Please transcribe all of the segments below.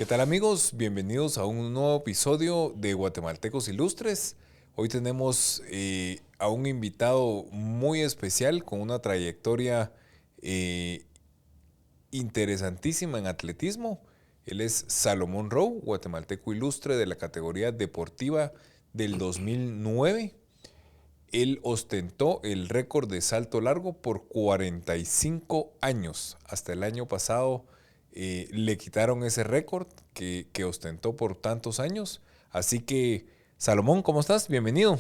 ¿Qué tal, amigos? Bienvenidos a un nuevo episodio de Guatemaltecos Ilustres. Hoy tenemos a un invitado muy especial con una trayectoria eh, interesantísima en atletismo. Él es Salomón Rowe, guatemalteco ilustre de la categoría deportiva del 2009. Él ostentó el récord de salto largo por 45 años. Hasta el año pasado le quitaron ese récord que ostentó por tantos años. Así que, Salomón, ¿cómo estás? Bienvenido.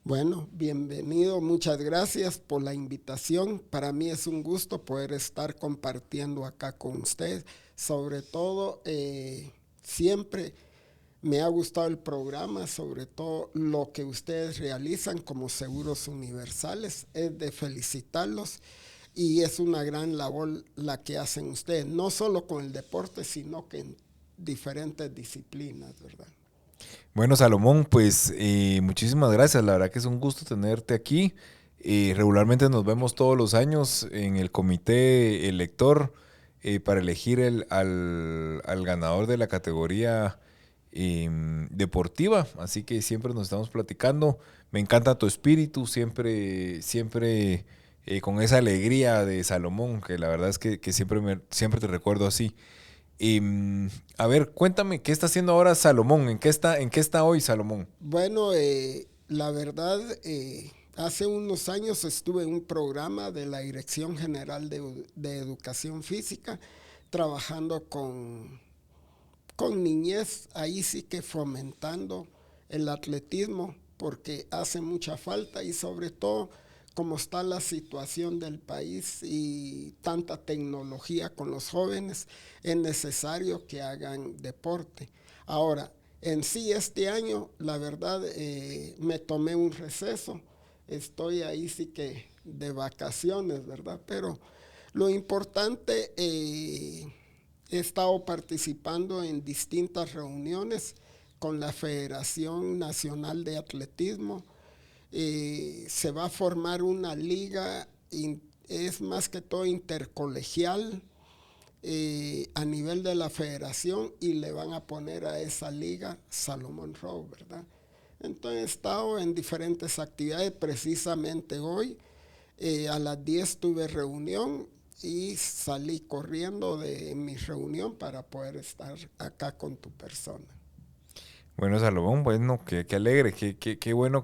Bueno, bienvenido, muchas gracias por la invitación. Para mí es un gusto poder estar compartiendo acá con usted. Sobre todo, siempre me ha gustado el programa, sobre todo lo que ustedes realizan como Seguros Universales. Es de felicitarlos y es una gran labor la que hacen ustedes, no solo con el deporte, sino que en diferentes disciplinas, ¿verdad? Bueno, Salomón, pues muchísimas gracias. La verdad que es un gusto tenerte aquí. Regularmente nos vemos todos los años en el comité elector para elegir al ganador de la categoría deportiva. Así que siempre nos estamos platicando. Me encanta tu espíritu, siempre con esa alegría de Salomón, que la verdad es que siempre te recuerdo así. Y, a ver, cuéntame, ¿qué está haciendo ahora Salomón? ¿En qué está hoy Salomón? Bueno, la verdad, hace unos años estuve en un programa de la Dirección General de Educación Física, trabajando con niñez, ahí sí que fomentando el atletismo, porque hace mucha falta y sobre todo como está la situación del país y tanta tecnología con los jóvenes, es necesario que hagan deporte. Ahora, en sí este año, la verdad, me tomé un receso, estoy ahí sí que de vacaciones, ¿verdad? Pero lo importante, he estado participando en distintas reuniones con la Federación Nacional de Atletismo. Se va a formar una liga, es más que todo intercolegial, a nivel de la federación, y le van a poner a esa liga Salomón Rowe, ¿verdad? Entonces he estado en diferentes actividades. Precisamente hoy a las 10 tuve reunión y salí corriendo de mi reunión para poder estar acá con tu persona. Bueno, Salomón, bueno, qué alegre, qué bueno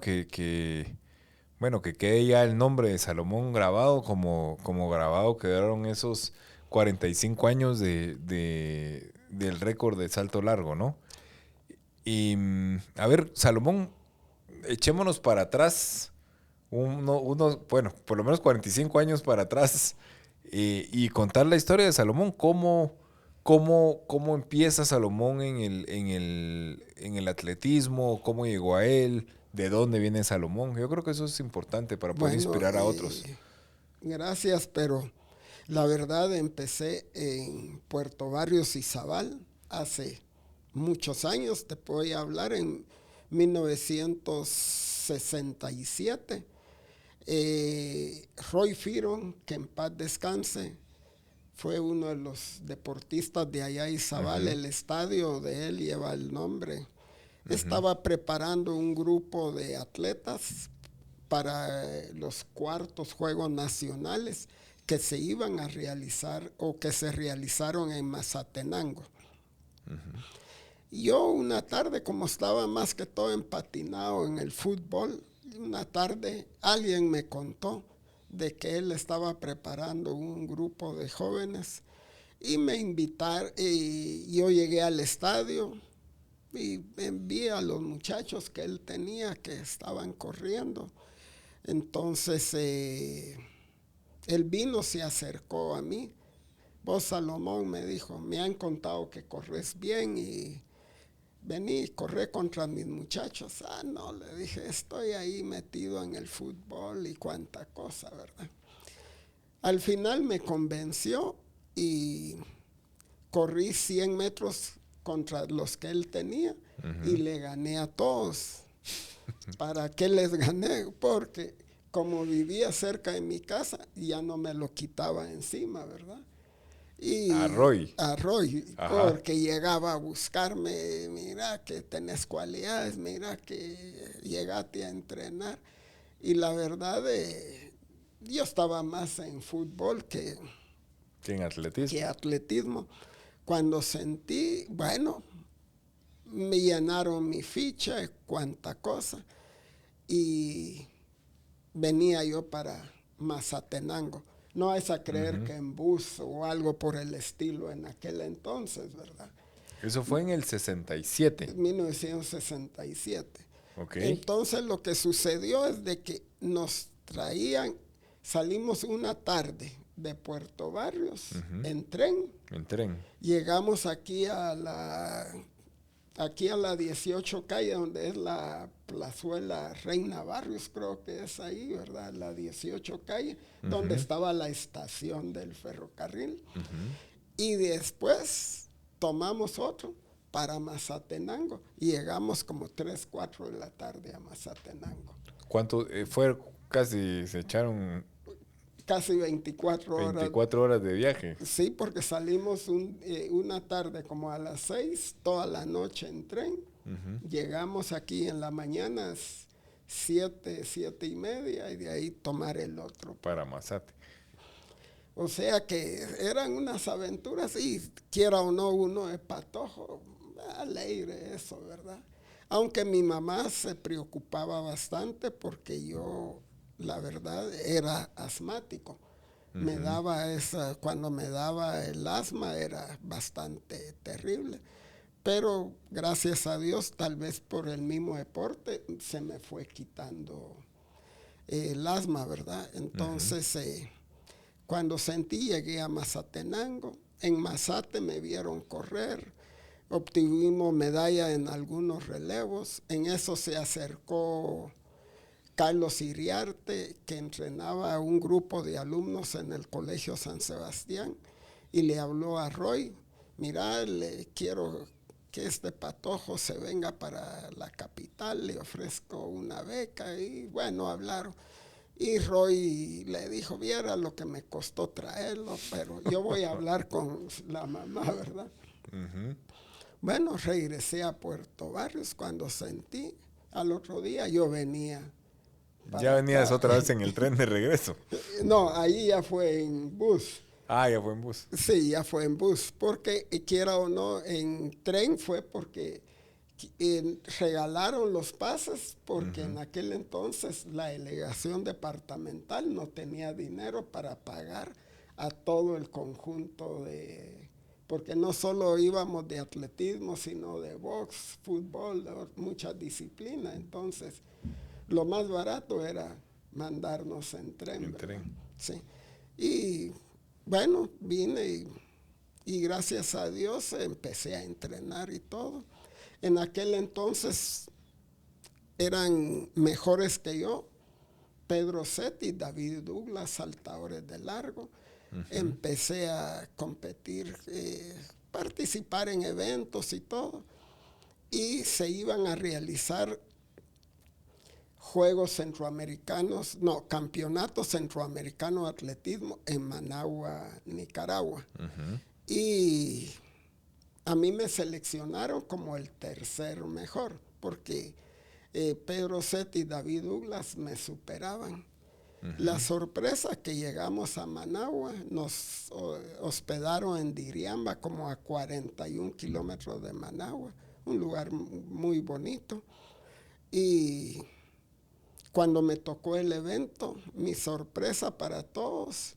bueno, que quede ya el nombre de Salomón grabado como grabado quedaron esos 45 años del récord de salto largo, ¿no? Y, a ver, Salomón, echémonos para atrás, bueno, por lo menos 45 años para atrás, y contar la historia de Salomón, cómo empieza Salomón en el atletismo, cómo llegó a él, de dónde viene Salomón. Yo creo que eso es importante para poder Bueno, inspirar a otros. gracias, pero la verdad empecé en Puerto Barrios, Izabal, hace muchos años. Te voy a hablar en 1967. Roy Firon, que en paz descanse, fue uno de los deportistas de allá Izabal. Ujú, El estadio de él lleva el nombre. ujú. Estaba preparando un grupo de atletas para los cuartos Juegos Nacionales que se iban a realizar o que se realizaron en Mazatenango. Yo una tarde, como estaba más que todo empatinado en el fútbol, una tarde alguien me contó de que él estaba preparando un grupo de jóvenes y me invitaron, y yo llegué al estadio y envié a los muchachos que él tenía que estaban corriendo. Entonces él vino, se acercó a mí. Vos, Salomón, me dijo, me han contado que corres bien y vení, corre contra mis muchachos. Ah, no, le dije, estoy ahí metido en el fútbol y cuánta cosa, ¿verdad? Al final me convenció y corrí 100 metros contra los que él tenía y le gané a todos. ¿Para qué les gané? Porque como vivía cerca de mi casa, ya no me lo quitaba encima, ¿verdad? A Roy. A Roy, Ajá. porque llegaba a buscarme, mira que tenés cualidades, mira que llegaste a entrenar. Y la verdad, yo estaba más en fútbol Que en atletismo. que atletismo. Cuando sentí, bueno, me llenaron mi ficha, cuánta cosa, y venía yo para Mazatenango. No es a creer que en bus o algo por el estilo en aquel entonces, ¿verdad? Eso fue en el 67. 1967. Ok. Entonces lo que sucedió es de que nos traían, salimos una tarde de Puerto Barrios en tren, En tren. llegamos aquí a la 18 calle, donde es la plazuela Reina Barrios, creo que es ahí, ¿verdad? La 18 calle, donde estaba la estación del ferrocarril. Y después tomamos otro para Mazatenango y llegamos como 3, 4 de la tarde a Mazatenango. ¿Cuánto fue? Casi se echaron Casi 24 horas. 24 horas de viaje. Sí, porque salimos una tarde como a las 6, toda la noche en tren. Llegamos aquí en la mañana 7, 7 y media, y de ahí tomar el otro. Para Mazate. O sea que eran unas aventuras, y quiera o no, uno es patojo, alegre eso, ¿verdad? Aunque mi mamá se preocupaba bastante porque yo, la verdad, era asmático. Me daba cuando me daba el asma era bastante terrible. Pero gracias a Dios, tal vez por el mismo deporte, se me fue quitando el asma, ¿verdad? Entonces, cuando sentí, llegué a Mazatenango. En Mazate me vieron correr, obtuvimos medalla en algunos relevos. En eso se acercó Carlos Iriarte, que entrenaba a un grupo de alumnos en el Colegio San Sebastián, y le habló a Roy: mira, le quiero que este patojo se venga para la capital, le ofrezco una beca. Y bueno, hablaron. Y Roy le dijo: viera lo que me costó traerlo, pero yo voy a hablar con la mamá, ¿verdad? Bueno, regresé a Puerto Barrios. Cuando sentí, al otro día yo venía Ya venías acá. otra vez en el tren de regreso. No, ahí ya fue en bus. Ah, ya fue en bus. Sí, ya fue en bus, porque quiera o no, en tren fue porque regalaron los pases, porque en aquel entonces la delegación departamental no tenía dinero para pagar a todo el conjunto porque no solo íbamos de atletismo, sino de box, fútbol, muchas disciplinas. Entonces, lo más barato era mandarnos en tren. En tren. Sí. Y bueno, vine y gracias a Dios empecé a entrenar y todo. En aquel entonces eran mejores que yo Pedro Setti, David Douglas, saltadores de largo. Empecé a competir, participar en eventos y todo. Y se iban a realizar Juegos Centroamericanos, no, Campeonato Centroamericano de Atletismo en Managua, Nicaragua. Y a mí me seleccionaron como el tercer mejor, porque Pedro Setti y David Douglas me superaban. La sorpresa que llegamos a Managua, nos hospedaron en Diriamba, como a 41 kilómetros de Managua, un lugar muy bonito. Y cuando me tocó el evento, mi sorpresa para todos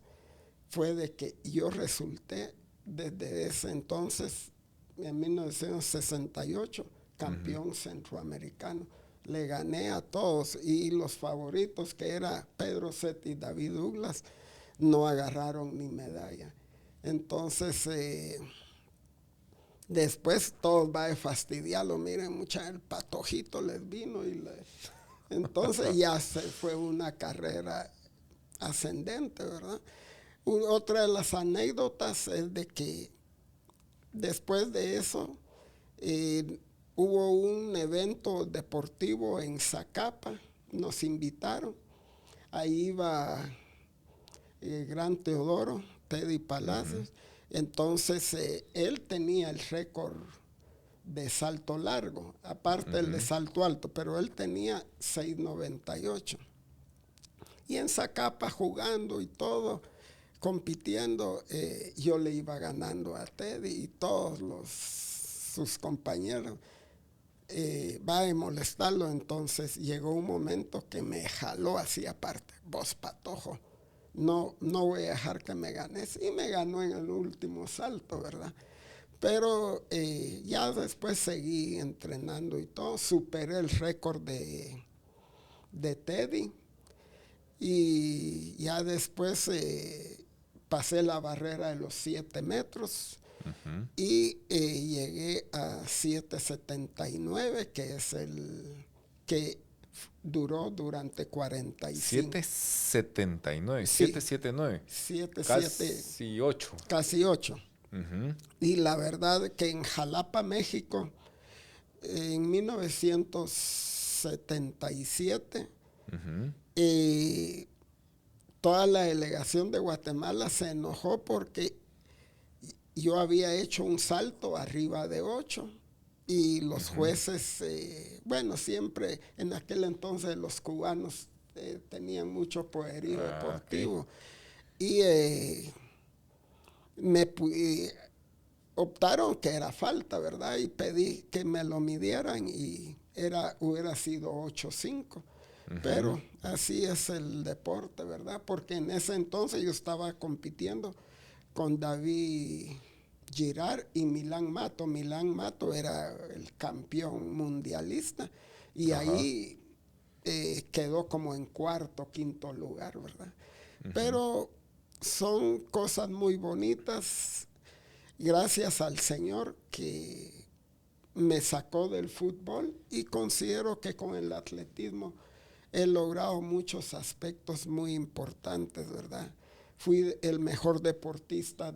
fue de que yo resulté desde ese entonces, en 1968, campeón centroamericano. Le gané a todos, y los favoritos, que era Pedro Setti y David Douglas, no agarraron ni medalla. Entonces, después todos va a fastidiarlo. Miren, el patojito les vino entonces ya se fue una carrera ascendente, ¿verdad? Otra de las anécdotas es de que después de eso hubo un evento deportivo en Zacapa, nos invitaron. Ahí iba Gran Teodoro, Teddy Palacios. Entonces, él tenía el récord de salto largo, aparte el de salto alto, pero él tenía 6.98. Y en Zacapa jugando y todo, compitiendo, yo le iba ganando a Teddy y todos sus compañeros. Va a molestarlo, entonces llegó un momento que me jaló así aparte, vos patojo, no voy a dejar que me ganes, y me ganó en el último salto, ¿verdad? Pero ya después seguí entrenando y todo, superé el récord de Teddy, y ya después pasé la barrera de los 7 metros y llegué a 7.79, que es el que duró durante 45. 7.79, Sí, 7.79. 7, Casi 8. casi 8. Y la verdad que en Jalapa, México, en 1977, toda la delegación de Guatemala se enojó porque yo había hecho un salto arriba de 8 y los jueces, bueno, siempre en aquel entonces los cubanos tenían mucho poderío deportivo. Okay. Y optaron que era falta, ¿verdad? Y pedí que me lo midieran y hubiera sido 8.5. Pero así es el deporte, ¿verdad? Porque en ese entonces yo estaba compitiendo con David Girard y Milán Mato. Milán Mato era el campeón mundialista y ahí quedó como en cuarto, quinto lugar, ¿verdad? Pero son cosas muy bonitas, gracias al Señor que me sacó del fútbol, y considero que con el atletismo he logrado muchos aspectos muy importantes, ¿verdad? Fui el mejor deportista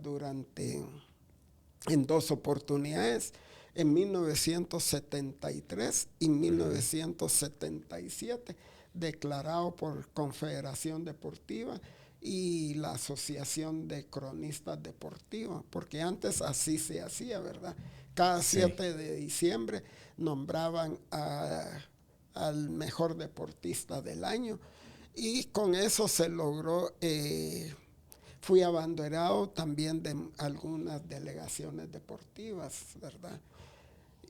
en 2 oportunidades, en 1973 y 1977, declarado por Confederación Deportiva y la Asociación de Cronistas Deportivos, porque antes así se hacía, ¿verdad? Cada 7 de diciembre nombraban al mejor deportista del año, y con eso se logró. Fui abanderado también de algunas delegaciones deportivas, ¿verdad?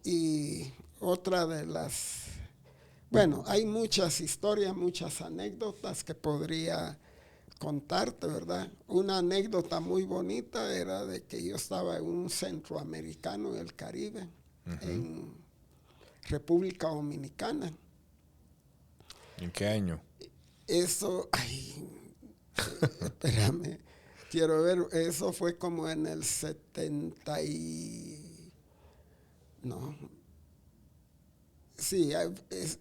Y otra de las... Bueno, hay muchas historias, muchas anécdotas que podría contarte, ¿verdad? Una anécdota muy bonita era de que yo estaba en un centroamericano en el Caribe, en República Dominicana. ¿En qué año? Eso, espérame, quiero ver, eso fue como en el 70 y... No. Sí,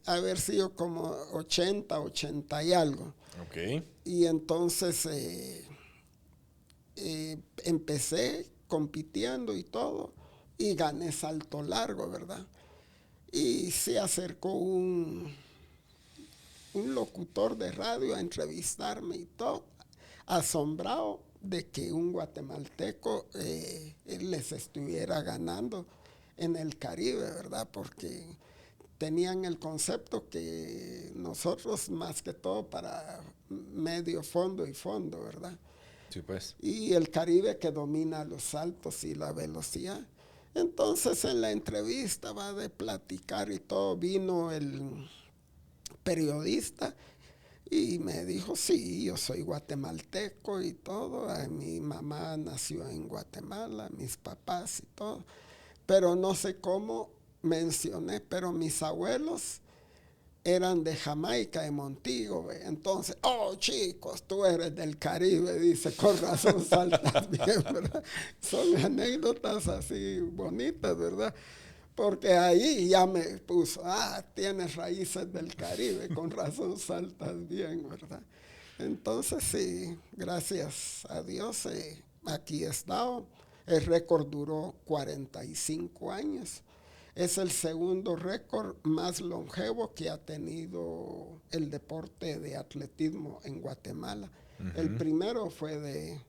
haber sido como 80 y algo. Ok. Y entonces empecé compitiendo y todo, y gané salto largo, ¿verdad? Y se acercó un locutor de radio a entrevistarme y todo, asombrado de que un guatemalteco les estuviera ganando en el Caribe, ¿verdad? Porque tenían el concepto que nosotros más que todo para medio fondo y fondo, ¿verdad? Sí, pues. Y el Caribe que domina los saltos y la velocidad. Entonces en la entrevista va de platicar y todo, vino el periodista y me dijo, sí, yo soy guatemalteco y todo, mi mamá nació en Guatemala, mis papás y todo, pero no sé cómo mencioné, pero mis abuelos eran de Jamaica, de Montego, ¿ve? Entonces, oh chicos, tú eres del Caribe, dice, con razón saltas bien, ¿verdad? Son anécdotas así bonitas, ¿verdad? Porque ahí ya me puso, tienes raíces del Caribe, con razón saltas bien, ¿verdad? Entonces sí, gracias a Dios, aquí he estado. El récord duró 45 años. Es el segundo récord más longevo que ha tenido el deporte de atletismo en Guatemala. El primero fue de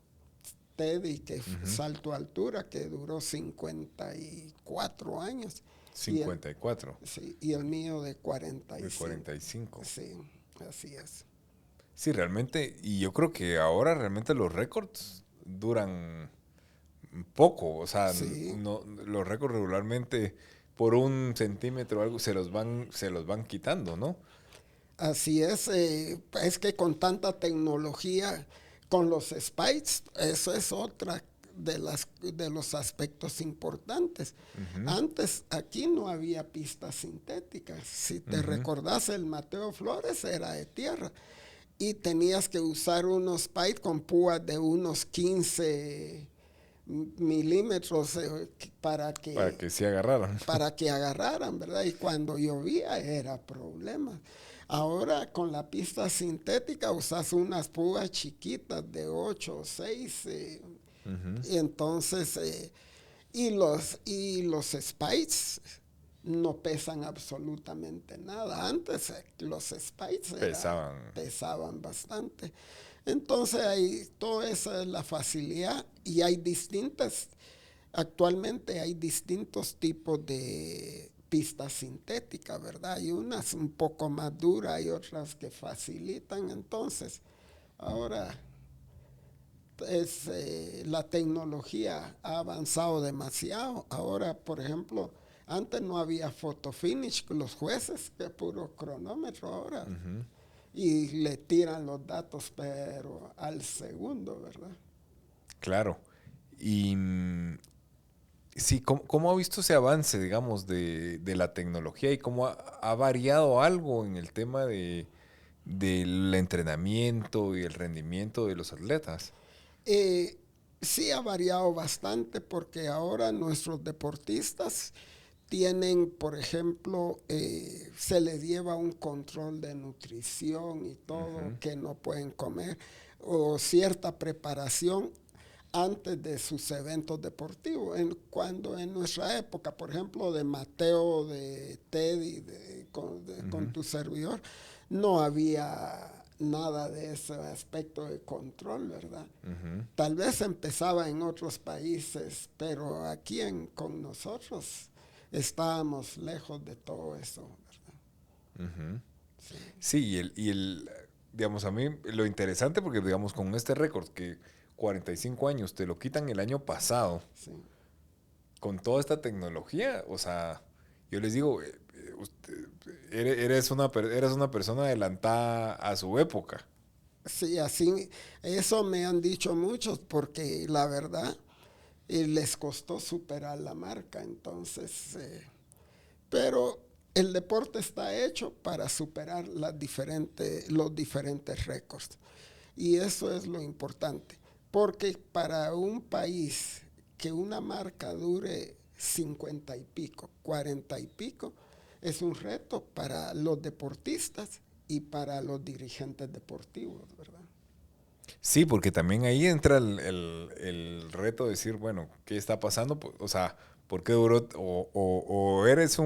Teddy, que salto a altura, que duró 54 años. 54. Sí, y el mío de 45. De 45. Sí, así es. Sí, realmente, y yo creo que ahora realmente los récords duran poco, o sea, Sí, no, los récords regularmente por 1 centímetro o algo se los van quitando, ¿no? así es que con tanta tecnología, con los spikes, eso es otra de los aspectos importantes. Antes aquí no había pistas sintéticas. Si te recordás, el Mateo Flores era de tierra y tenías que usar unos spikes con púas de unos 15 milímetros Para que se agarraran. para que agarraran, ¿verdad? Y cuando llovía era problema. Ahora con la pista sintética usas unas púas chiquitas de 8 o 6, y entonces, y los spikes no pesan absolutamente nada. Antes los spikes pesaban bastante. Entonces hay toda esa es la facilidad y actualmente hay distintos tipos de pistas sintéticas, ¿verdad? Hay unas un poco más duras y otras que facilitan. Entonces, ahora la tecnología ha avanzado demasiado. Ahora, por ejemplo, antes no había photo finish, los jueces, que puro cronómetro ahora. Y le tiran los datos, pero al segundo, ¿verdad? Claro. Y sí, ¿cómo ha visto ese avance, digamos, de la tecnología y cómo ha variado algo en el tema del entrenamiento y el rendimiento de los atletas? Eh, sí ha variado bastante porque ahora nuestros deportistas tienen, por ejemplo, se les lleva un control de nutrición y todo que no pueden comer o cierta preparación antes de sus eventos deportivos. Cuando en nuestra época, por ejemplo, de Mateo, de Teddy, con tu servidor, no había nada de ese aspecto de control, ¿verdad? Tal vez empezaba en otros países, pero aquí con nosotros estábamos lejos de todo eso, ¿verdad? Sí, Sí, digamos, a mí lo interesante, porque digamos, con este récord que 45 años te lo quitan el año pasado, sí. con toda esta tecnología, o sea, yo les digo, eres una persona adelantada a su época. Sí, así, eso me han dicho muchos, porque la verdad les costó superar la marca, entonces, pero el deporte está hecho para superar los diferentes récords. Y eso es lo importante, porque para un país que una marca dure 50 y pico, 40 y pico, es un reto para los deportistas y para los dirigentes deportivos, ¿verdad? Sí, porque también ahí entra el reto de decir, bueno, ¿qué está pasando? O sea, ¿por qué duró? O eres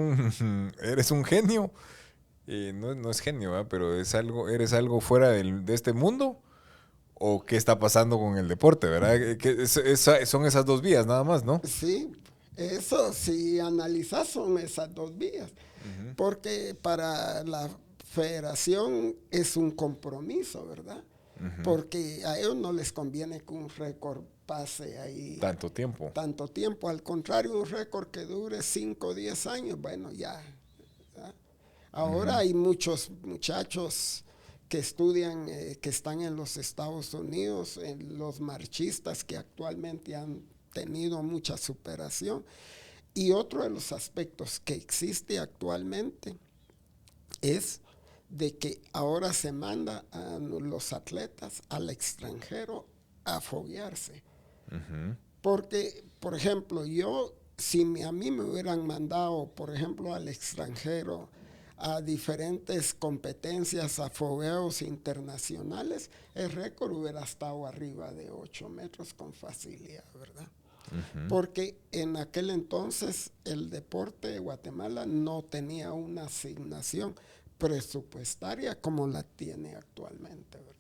eres un genio, no, no es genio, ¿verdad? Pero eres algo fuera de este mundo, o qué está pasando con el deporte, ¿verdad? Son esas dos vías nada más, ¿no? Sí, eso si analizas son esas dos vías, porque para la federación es un compromiso, ¿verdad? Porque a ellos no les conviene que un récord pase ahí Tanto tiempo. tanto tiempo, al contrario, un récord que dure 5 o 10 años, bueno, ya. ¿Verdad? Ahora hay muchos muchachos que estudian, que están en los Estados Unidos, los marchistas que actualmente han tenido mucha superación. Y otro de los aspectos que existe actualmente es de que ahora se manda a los atletas al extranjero a foguearse. Porque, por ejemplo, si a mí me hubieran mandado, por ejemplo, al extranjero a diferentes competencias, a fogueos internacionales, el récord hubiera estado arriba de 8 metros con facilidad, ¿verdad? Porque en aquel entonces el deporte de Guatemala no tenía una asignación presupuestaria como la tiene actualmente, ¿verdad?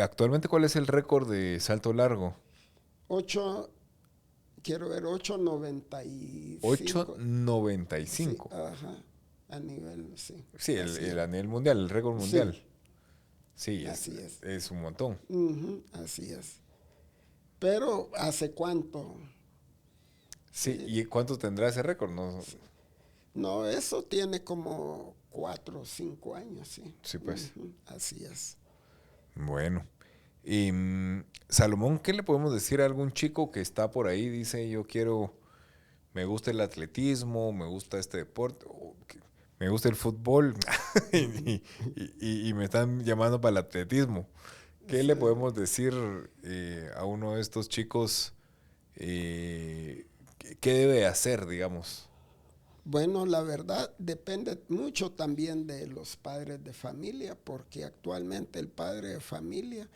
Actualmente, ¿cuál es el récord de salto largo? 8, quiero ver, 8.95. Sí, 8.95. ajá, a nivel, sí, Sí, así es. a nivel mundial, el récord Sí, mundial. Sí, así es. es un montón. Ujú, así es. Pero ¿hace cuánto? Sí, Sí. ¿y cuánto tendrá ese récord? No, No, eso tiene como 4 o 5 años, sí. sí, pues. Ujú, así es. Bueno. Y Salomón, ¿qué le podemos decir a algún chico que está por ahí? Dice, me gusta el atletismo, me gusta este deporte, me gusta el fútbol y, y me están llamando para el atletismo. ¿Qué le Sí. podemos decir a uno de estos chicos qué debe hacer, digamos? Bueno, la verdad depende mucho también de los padres de familia, porque actualmente el padre de familia,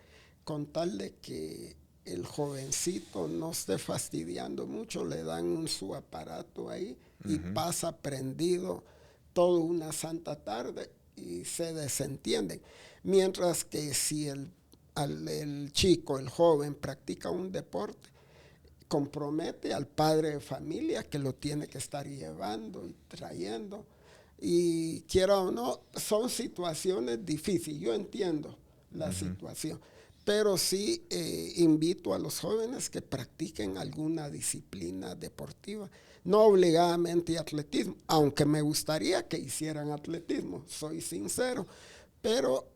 con tal de que el jovencito no esté fastidiando mucho, le dan su aparato ahí y Ujú, pasa prendido toda una santa tarde y se desentienden. Mientras que si el chico, el joven, practica un deporte, compromete al padre de familia que lo tiene que estar llevando y trayendo. Y quiera o no, son situaciones difíciles. Yo entiendo la ujú, situación, pero sí invito a los jóvenes que practiquen alguna disciplina deportiva, no obligadamente atletismo, aunque me gustaría que hicieran atletismo, soy sincero, pero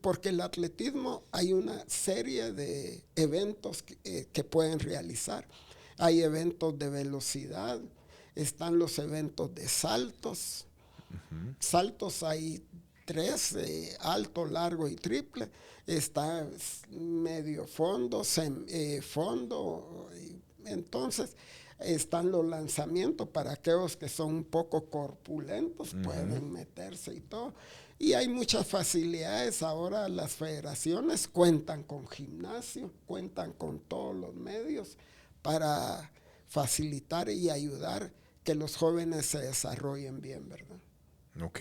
porque el atletismo hay una serie de eventos que pueden realizar. Hay eventos de velocidad, están los eventos de saltos. ujú. Saltos hay tres, alto, largo y triple. Está medio fondo, fondo. Entonces están los lanzamientos para aquellos que son un poco corpulentos, Ujú. pueden meterse y todo. Y hay muchas facilidades. Ahora las federaciones cuentan con gimnasio, cuentan con todos los medios para facilitar y ayudar que los jóvenes se desarrollen bien, ¿verdad? Ok.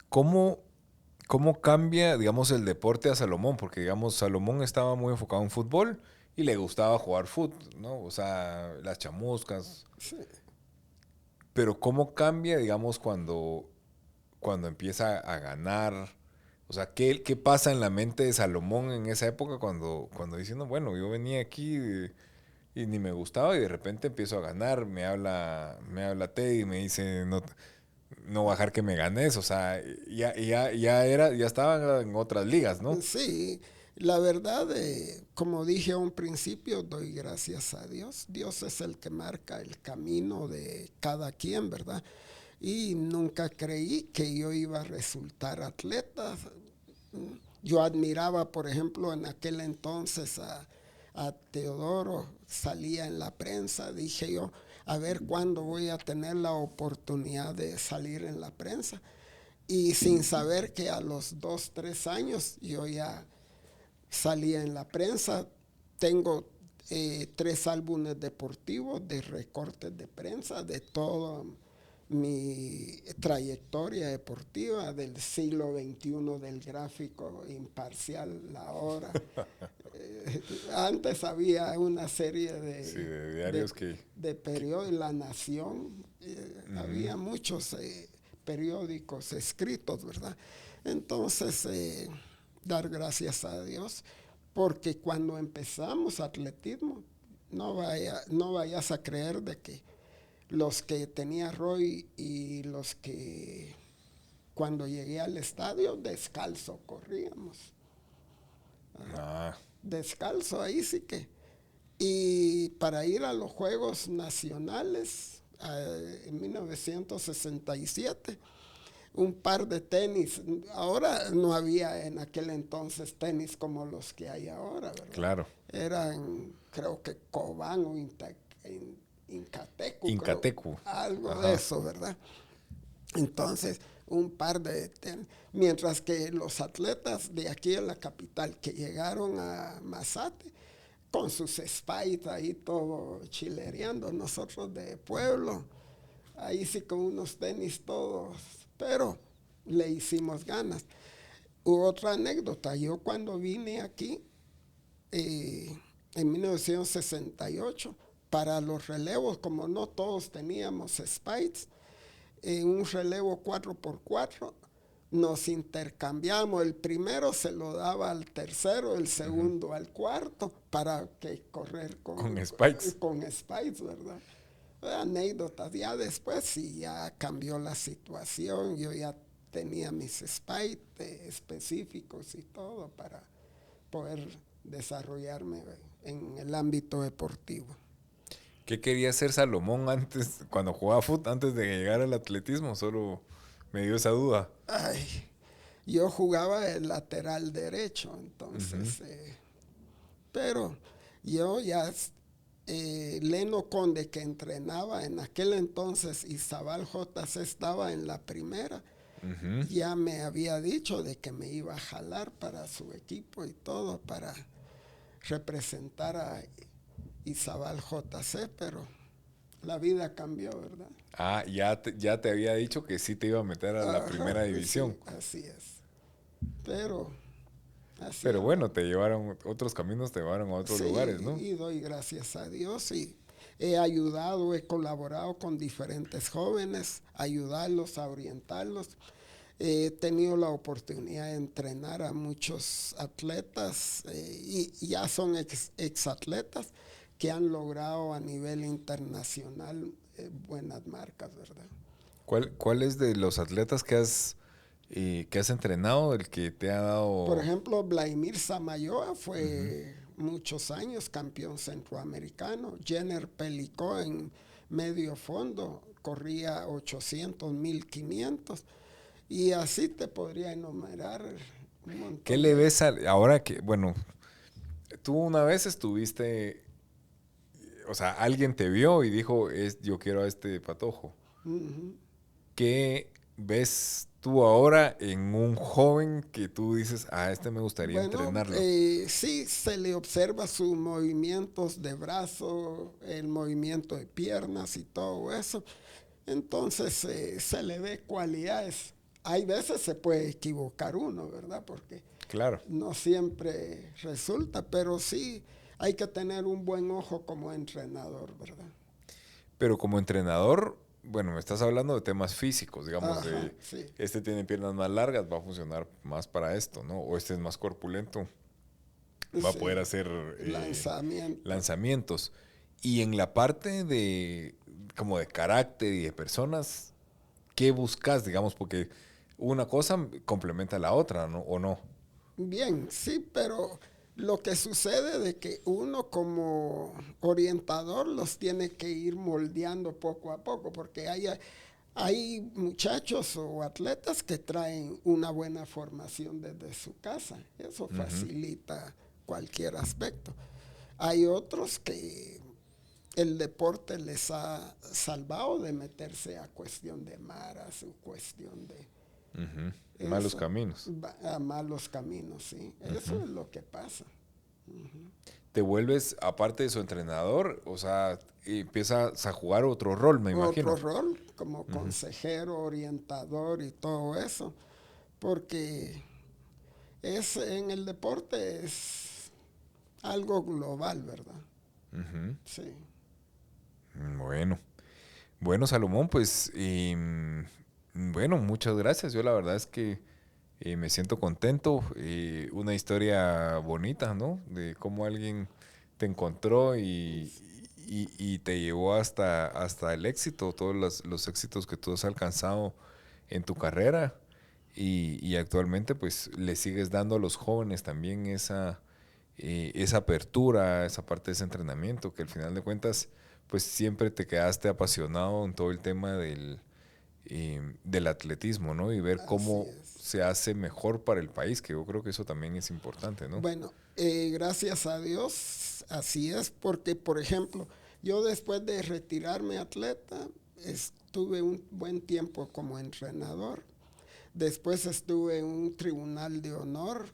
¿Cómo, ¿Cómo cambia, digamos, el deporte a Salomón? Porque, digamos, Salomón estaba muy enfocado en fútbol y le gustaba jugar fútbol, ¿no? O sea, las chamuscas. Sí. Pero ¿cómo cambia, digamos, cuando empieza a ganar? O sea, ¿qué pasa en la mente de Salomón en esa época cuando dice, no, bueno, yo venía aquí y ni me gustaba y de repente empiezo a ganar, me habla Teddy y me dice, no, no bajar que me ganes, o sea, ya estaba en otras ligas, ¿no? Sí, la verdad, como dije a un principio, doy gracias a Dios. Dios es el que marca el camino de cada quien, ¿verdad? Y nunca creí que yo iba a resultar atleta. Yo admiraba, por ejemplo, en aquel entonces a Teodoro, salía en la prensa, dije yo, a ver cuándo voy a tener la oportunidad de salir en la prensa. Y sin saber que a los 2, 3 años yo ya salía en la prensa. Tengo 3 álbumes deportivos de recortes de prensa de toda mi trayectoria deportiva del siglo XXI, del gráfico imparcial, La Hora. Antes había una serie Sí, de de, diarios de periódicos, La Nación, ujú. había muchos periódicos escritos, ¿verdad? Entonces, dar gracias a Dios, porque cuando empezamos atletismo, no vayas a creer de que los que tenía Roy y los que cuando llegué al estadio descalzo corríamos. Ajá. Ah, Descalzo, ahí sí que. Y para ir a los Juegos Nacionales en 1967, un par de tenis. Ahora no había en aquel entonces tenis como los que hay ahora, ¿verdad? claro. Eran, creo que Cobán o Incatecu, creo, Incatecu. algo de Ajá. eso, ¿verdad? Entonces, un par de tenis. Mientras que los atletas de aquí en la capital que llegaron a Mazate, con sus spikes ahí todo chilereando, nosotros de pueblo, ahí sí con unos tenis todos, pero le hicimos ganas. hubo otra anécdota. Yo cuando vine aquí, en 1968, para los relevos, como no todos teníamos Spites, en un relevo 4x4 nos intercambiamos. El primero se lo daba al tercero, el segundo al cuarto, para que correr Con Spikes. con Spites, ¿verdad? Anécdotas. Ya después sí, ya cambió la situación. Yo ya tenía mis Spites específicos y todo para poder desarrollarme en el ámbito deportivo. ¿Qué quería hacer Salomón antes, cuando jugaba fútbol, antes de llegar al atletismo? Solo me dio esa duda. Ay, yo jugaba el lateral derecho, entonces, pero yo ya, Leno Conde, que entrenaba en aquel entonces, y Zabal JC estaba en la primera, ya me había dicho de que me iba a jalar para su equipo y todo, para representar a Izabal JC, pero la vida cambió, ¿verdad? Ah, ya te había dicho que sí te iba a meter a la primera división. Sí, así es. Pero así Pero anda. bueno, te llevaron, otros caminos te llevaron a otros Sí, lugares, ¿no? y doy gracias a Dios y he ayudado, he colaborado con diferentes jóvenes, ayudarlos, a orientarlos. He tenido la oportunidad de entrenar a muchos atletas y ya son exatletas que han logrado a nivel internacional buenas marcas, ¿verdad? ¿Cuál es de los atletas que has entrenado el que te ha Por dado? ejemplo, Vladimir Samayoa fue muchos años campeón centroamericano. Jenner Pelicó en medio fondo corría 800, 1500. Y así te podría enumerar un ¿Qué montón le de... ves ahora que, bueno, tú una vez estuviste, o sea, alguien te vio y dijo, yo quiero a este patojo. Ujú. ¿Qué ves tú ahora en un joven que tú dices, a este me gustaría Bueno, entrenarlo? sí se le observa sus movimientos de brazo, el movimiento de piernas y todo eso. Entonces se le ve cualidades. Hay veces se puede equivocar uno, ¿verdad? Porque Claro. no siempre resulta, pero sí hay que tener un buen ojo como entrenador, ¿verdad? Pero como entrenador, bueno, me estás hablando de temas físicos, digamos, Ajá, de sí. este tiene piernas más largas, va a funcionar más para esto, ¿no? O este es más corpulento, va a poder Sí, hacer lanzamiento. lanzamientos. Y en la parte de como de carácter y de personas, ¿qué buscas, digamos? Porque una cosa complementa a la otra, ¿no? ¿O no? Bien, sí, pero lo que sucede de que uno como orientador los tiene que ir moldeando poco a poco, porque hay muchachos o atletas que traen una buena formación desde su casa. Eso facilita cualquier aspecto. Hay otros que el deporte les ha salvado de meterse a cuestión de maras o cuestión de Malos eso, caminos. a malos caminos, sí. Eso es lo que pasa. Te vuelves, aparte de su entrenador, o sea, empiezas a jugar otro rol, me Otro imagino. rol como consejero, orientador y todo eso, porque es en el deporte es algo global, ¿verdad? Sí. Bueno. Bueno, Salomón, pues, bueno, muchas gracias. Yo la verdad es que me siento contento. Una historia bonita, ¿no? De cómo alguien te encontró y te llevó hasta el éxito, todos los éxitos que tú has alcanzado en tu carrera. Y actualmente, pues, le sigues dando a los jóvenes también esa apertura, esa parte de ese entrenamiento, que al final de cuentas, pues siempre te quedaste apasionado en todo el tema del atletismo, ¿no? Y ver Así cómo es. se hace mejor para el país, que yo creo que eso también es importante, ¿no? Bueno, gracias a Dios, así es, porque por ejemplo, yo después de retirarme atleta, estuve un buen tiempo como entrenador. Después estuve en un tribunal de honor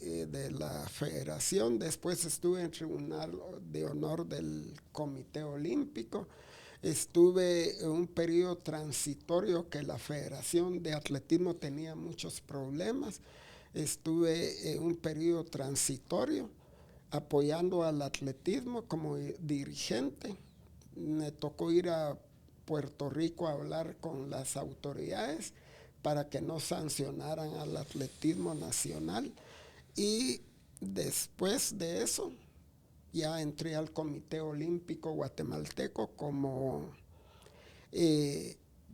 de la federación. Después estuve en el tribunal de honor del Comité Olímpico. Estuve en un periodo transitorio que la Federación de Atletismo tenía muchos problemas. Estuve en un periodo transitorio apoyando al atletismo como dirigente. Me tocó ir a Puerto Rico a hablar con las autoridades para que no sancionaran al atletismo nacional. Y después de eso, ya entré al Comité Olímpico Guatemalteco como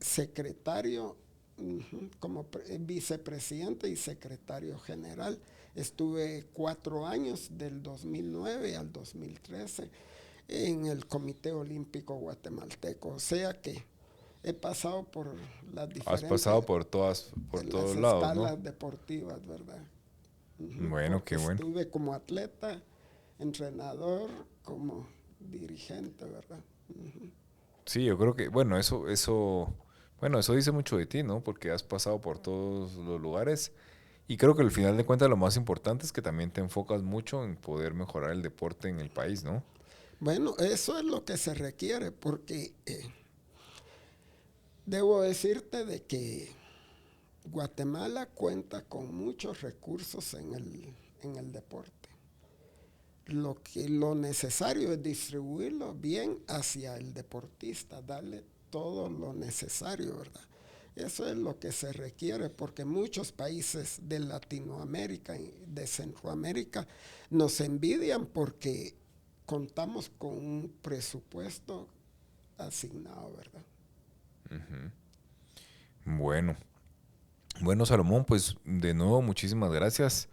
secretario, como vicepresidente y secretario general. Estuve 4 años, del 2009 al 2013, en el Comité Olímpico Guatemalteco. O sea que he pasado por las Has diferentes, pasado por las todos lados, escalas ¿no? deportivas, ¿verdad? Bueno, Porque qué bueno. estuve como atleta, entrenador, como dirigente, ¿verdad? Sí, yo creo que, bueno, eso dice mucho de ti, ¿no? Porque has pasado por todos los lugares y creo que al final de cuentas lo más importante es que también te enfocas mucho en poder mejorar el deporte en el país, ¿no? Bueno, eso es lo que se requiere, porque debo decirte de que Guatemala cuenta con muchos recursos en el deporte. Lo necesario es distribuirlo bien hacia el deportista, darle todo lo necesario, ¿verdad? Eso es lo que se requiere, porque muchos países de Latinoamérica y de Centroamérica nos envidian porque contamos con un presupuesto asignado, ¿verdad? Bueno, bueno, Salomón, pues de nuevo muchísimas gracias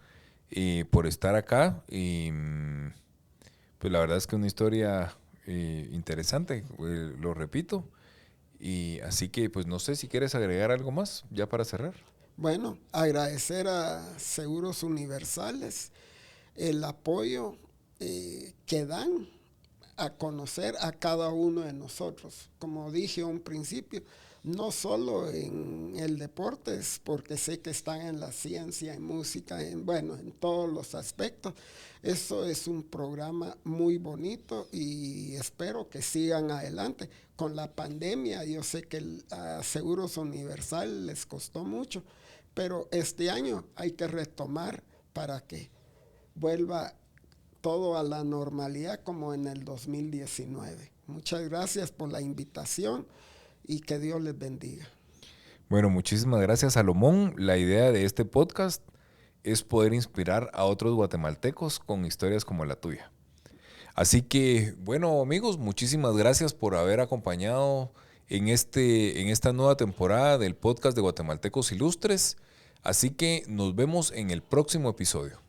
por estar acá y pues la verdad es que una historia interesante, lo repito, y así que pues no sé si quieres agregar algo más ya para cerrar. Bueno, agradecer a Seguros Universales el apoyo que dan a conocer a cada uno de nosotros. Como dije a un principio, no solo en el deporte, es porque sé que están en la ciencia, en música, bueno, en todos los aspectos. Eso es un programa muy bonito y espero que sigan adelante. Con la pandemia, yo sé que a Seguros Universal les costó mucho, pero este año hay que retomar para que vuelva todo a la normalidad como en el 2019. Muchas gracias por la invitación y que Dios les bendiga. Bueno, muchísimas gracias, Salomón. La idea de este podcast es poder inspirar a otros guatemaltecos con historias como la tuya. Así que, bueno, amigos, muchísimas gracias por haber acompañado en esta nueva temporada del podcast de Guatemaltecos Ilustres. Así que nos vemos en el próximo episodio.